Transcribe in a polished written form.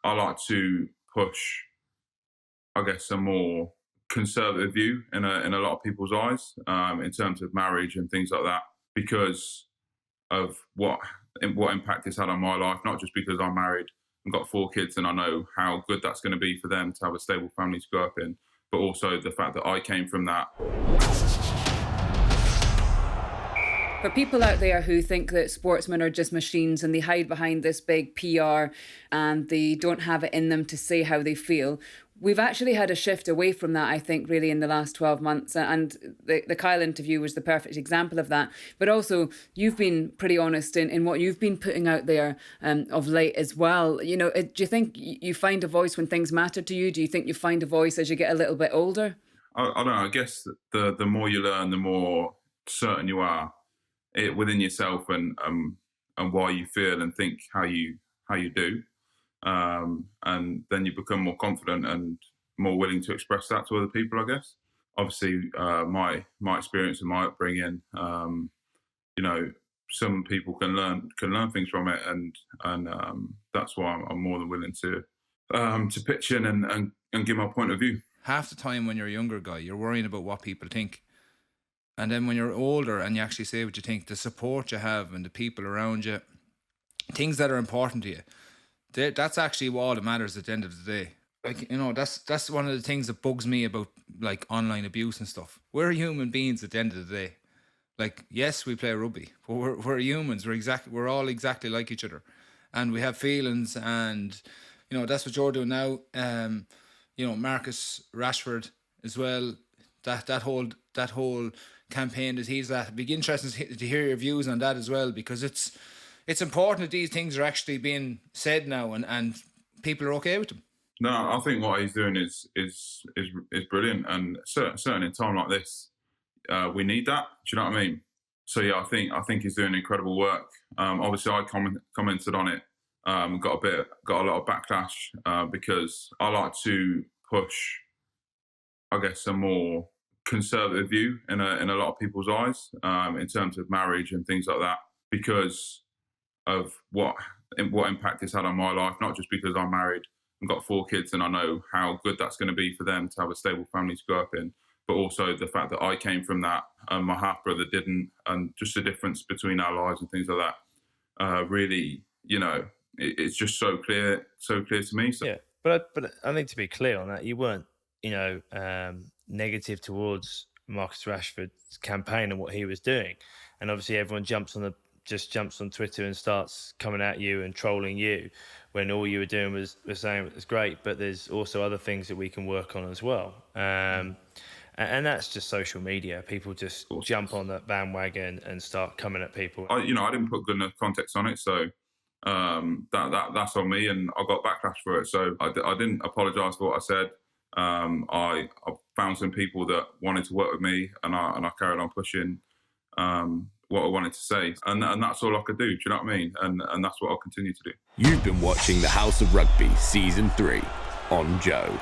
I like to push, I guess, a more conservative view in a lot of people's eyes in terms of marriage and things like that, because of what impact it's had on my life. Not just because I'm married and got 4 kids and I know how good that's going to be for them to have a stable family to grow up in, but also the fact that I came from that. For people out there who think that sportsmen are just machines and they hide behind this big PR and they don't have it in them to say how they feel, we've actually had a shift away from that, I think, really in the last 12 months. And the Kyle interview was the perfect example of that. But also, you've been pretty honest in what you've been putting out there of late as well. You know, do you think you find a voice when things matter to you? Do you think you find a voice as you get a little bit older? I don't know. I guess the more you learn, the more certain you are within yourself and why you feel and think how you do. And then you become more confident and more willing to express that to other people, I guess. Obviously, my experience and my upbringing, you know, some people can learn things from it, and that's why I'm more than willing to pitch in and give my point of view. Half the time when you're a younger guy, you're worrying about what people think. And then when you're older and you actually say what you think, the support you have and the people around you, things that are important to you, that's actually all that matters at the end of the day. Like, you know, that's one of the things that bugs me about like online abuse and stuff. We're human beings at the end of the day. Like, yes, we play rugby, but we're humans. We're all exactly like each other, and we have feelings. And you know, that's what you're doing now. You know, Marcus Rashford as well. That whole campaign that he's at. It'd be interesting to hear your views on that as well, because it's important that these things are actually being said now, and people are okay with them. No, I think what he's doing is brilliant, and certainly in a time like this, we need that. Do you know what I mean? So yeah, I think he's doing incredible work. Obviously, I commented on it, got a lot of backlash because I like to push, I guess, a more conservative view in a lot of people's eyes in terms of marriage and things like that, because of what impact it's had on my life. Not just because I'm married and got 4 kids and I know how good that's going to be for them to have a stable family to grow up in, but also the fact that I came from that and my half brother didn't, and just the difference between our lives and things like that. Really, you know, it's just so clear to me. So. Yeah, but I need to be clear on that. You weren't, you know, negative towards Marcus Rashford's campaign and what he was doing, and obviously everyone jumps on Twitter and starts coming at you and trolling you, when all you were doing was saying it's great, but there's also other things that we can work on as well. And that's just social media. People just jump on that bandwagon and start coming at people. I didn't put good enough context on it, so that's on me, and I got backlash for it. So I didn't apologise for what I said. I found some people that wanted to work with me, and I carried on pushing what I wanted to say, and that's all I could do. Do you know what I mean? And that's what I'll continue to do. You've been watching the House of Rugby Season 3 on Joe.